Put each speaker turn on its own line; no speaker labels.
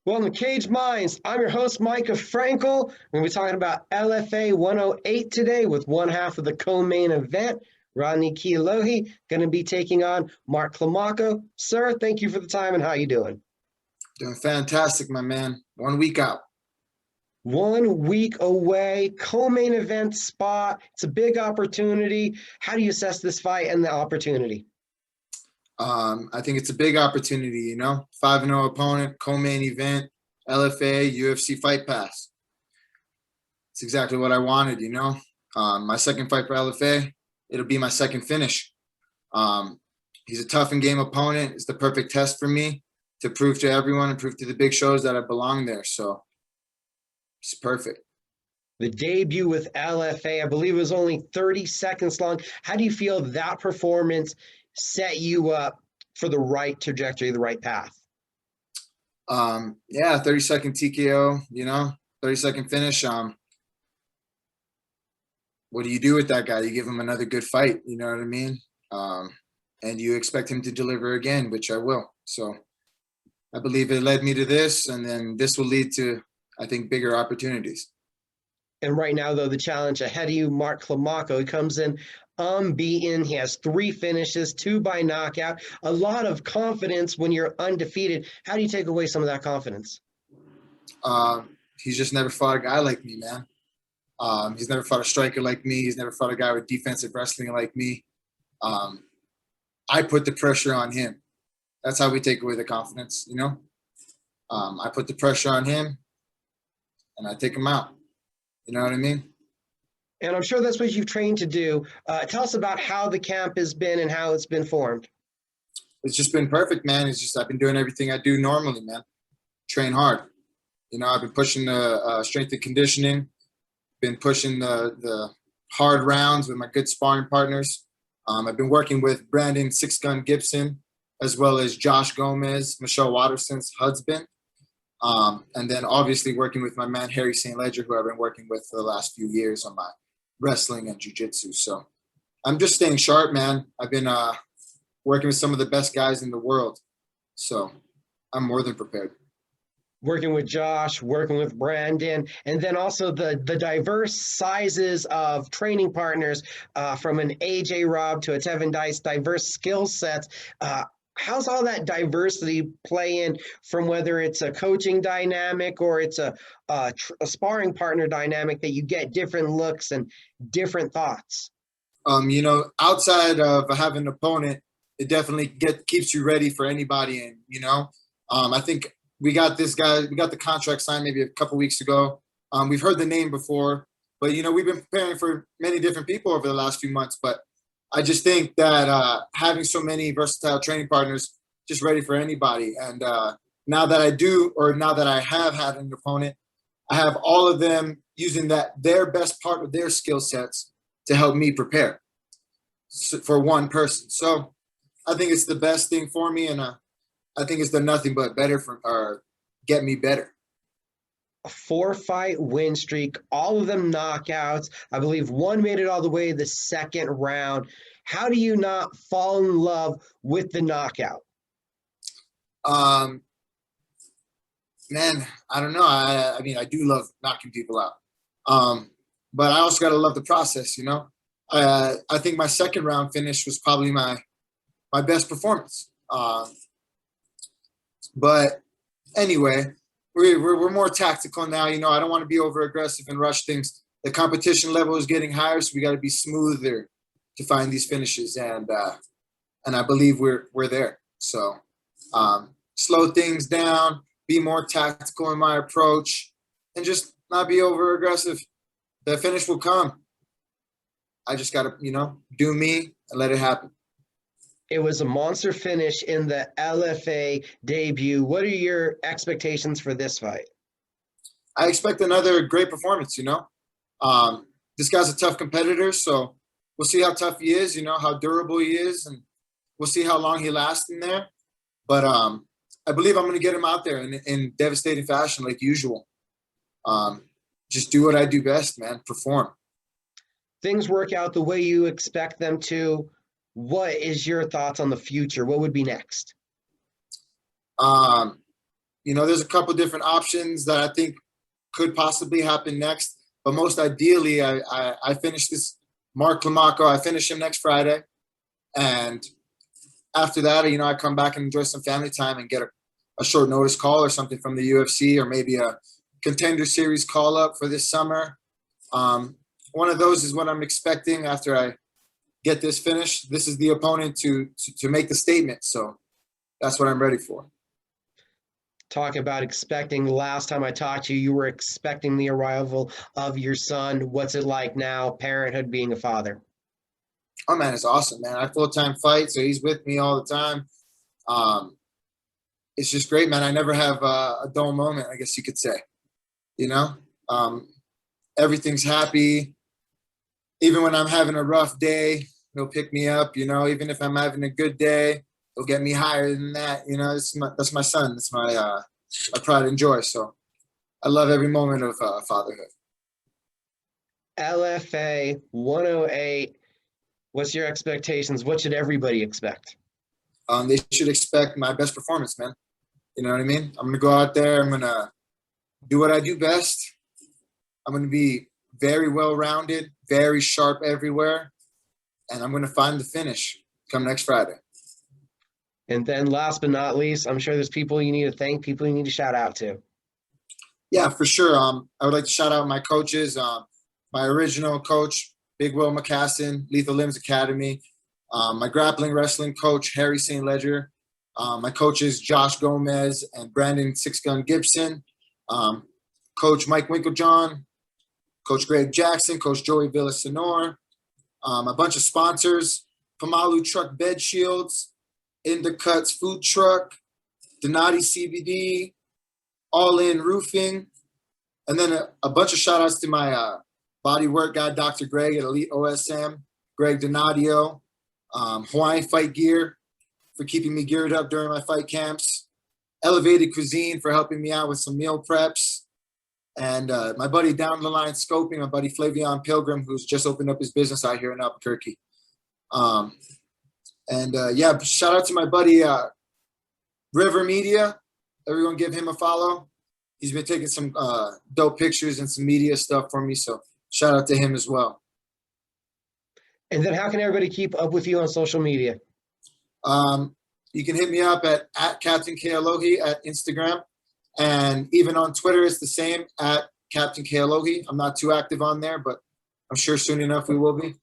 Welcome to Cage Minds. I'm your host, Mika Frankl. We're going to be talking about LFA 108 today with one half of the co-main event. Rodney Kealohi going to be taking on Mark Climaco. Sir, thank you for the time, and how you doing?
Doing fantastic, my man. 1 week out.
1 week away, co-main event spot. It's a big opportunity. How do you assess this fight and the opportunity?
I think it's a big opportunity, 5-0 opponent, co-main event, LFA, UFC Fight Pass. It's exactly what I wanted, My second fight for LFA, it'll be my second finish. He's a tough and game opponent. It's the perfect test for me to prove to everyone and prove to the big shows that I belong there. So it's perfect.
The debut with LFA, I believe it was only 30 seconds long. How do you feel that performance set you up for the right trajectory, the right path?
30-second TKO, 30-second finish. What do you do with that guy? You give him another good fight, you know what I mean? And you expect him to deliver again, which I will. So I believe it led me to this, and then this will lead to, I think, bigger opportunities.
And right now, though, the challenge ahead of you, Mark Climaco, he comes in unbeaten. He has 3 finishes, 2 by knockout. A lot of confidence when you're undefeated. How do you take away some of that confidence?
He's just never fought a guy like me, man. He's never fought a striker like me. He's never fought a guy with defensive wrestling like me. I put the pressure on him. That's how we take away the confidence, I put the pressure on him, and I take him out. You know what I mean?
And I'm sure that's what you've trained to do. Tell us about how the camp has been and how it's been formed.
It's just been perfect, man. It's just I've been doing everything I do normally, man. Train hard. I've been pushing the strength and conditioning, been pushing the hard rounds with my good sparring partners. I've been working with Brandon Six Gun Gibson, as well as Josh Gomez, Michelle Watterson's husband. And then obviously working with my man, Harry St. Ledger, who I've been working with for the last few years on my wrestling and jiu-jitsu. So I'm just staying sharp, man. I've been working with some of the best guys in the world. So I'm more than prepared.
Working with Josh, working with Brandon, and then also the diverse sizes of training partners from an AJ Robb to a Tevin Dice, diverse skill sets. How's all that diversity play in from whether it's a coaching dynamic or it's a sparring partner dynamic that you get different looks and different thoughts?
Outside of having an opponent, it definitely keeps you ready for anybody. And, I think we got this guy, we got the contract signed maybe a couple weeks ago. We've heard the name before, but, we've been preparing for many different people over the last few months. But I just think that having so many versatile training partners, just ready for anybody. And now that I have had an opponent, I have all of them using their best part of their skill sets to help me prepare for one person. So I think it's the best thing for me, and I think it's done nothing but get me better.
A 4-fight win streak, all of them knockouts. I believe one made it all the way to the second round. How do you not fall in love with the knockout?
Man, I don't know. I mean, I do love knocking people out. But I also got to love the process, I think my second round finish was probably my best performance. But anyway, we're more tactical now. I don't want to be over aggressive and rush things. The competition level is getting higher, so we got to be smoother to find these finishes, and I believe we're there. So slow things down, be more tactical in my approach, and just not be over aggressive. The finish will come. I just got to, do me and let it happen.
It was a monster finish in the LFA debut. What are your expectations for this fight?
I expect another great performance, This guy's a tough competitor, so we'll see how tough he is, how durable he is, and we'll see how long he lasts in there. But I believe I'm going to get him out there in devastating fashion like usual. Just do what I do best, man, perform.
Things work out the way you expect them to. What is your thoughts on the future? What would be next?
there's a couple different options that I think could possibly happen next. But most ideally, I finish this Mark Climaco. I finish him next Friday. And after that, I come back and enjoy some family time and get a short notice call or something from the UFC, or maybe a Contender Series call up for this summer. One of those is what I'm expecting after I get this finished. This is the opponent to make the statement. So that's what I'm ready for.
Talk about expecting. The last time I talked to you, you were expecting the arrival of your son. What's it like now, parenthood, being a father?
Oh, man, it's awesome, man. I full-time fight, so he's with me all the time. It's just great, man. I never have a dull moment, I guess you could say. Everything's happy. Even when I'm having a rough day, he'll pick me up. Even if I'm having a good day, he'll get me higher than that. That's my son. That's my pride and joy. So I love every moment of fatherhood.
LFA 108. What's your expectations? What should everybody expect?
They should expect my best performance, man. You know what I mean? I'm going to go out there. I'm going to do what I do best. I'm going to be very well-rounded, very sharp everywhere. And I'm going to find the finish come next Friday.
And then last but not least, I'm sure there's people you need to thank, people you need to shout out to.
Yeah, for sure. I would like to shout out my coaches, my original coach, Big Will McCassin, Lethal Limbs Academy, my grappling wrestling coach, Harry St. Ledger, my coaches, Josh Gomez and Brandon Six Gun Gibson, Coach Mike Winklejohn, Coach Greg Jackson, Coach Joey Villasenor, a bunch of sponsors, Pamalu Truck Bed Shields, Cuts Food Truck, Donati CBD, All In Roofing, and then a bunch of shout outs to my body work guy, Dr. Greg at Elite OSM, Greg Donadio, Hawaiian Fight Gear for keeping me geared up during my fight camps, Elevated Cuisine for helping me out with some meal preps, and my buddy Down the Line Scoping, my buddy Flavion Pilgrim, who's just opened up his business out here in Albuquerque. Yeah, shout out to my buddy River Media. Everyone give him a follow. He's been taking some dope pictures and some media stuff for me, so shout out to him as well.
And then how can everybody keep up with you on social media?
You can hit me up at Captain Kealohi at Instagram. And even on Twitter, it's the same, at Captain Kealohi. I'm not too active on there, but I'm sure soon enough we will be.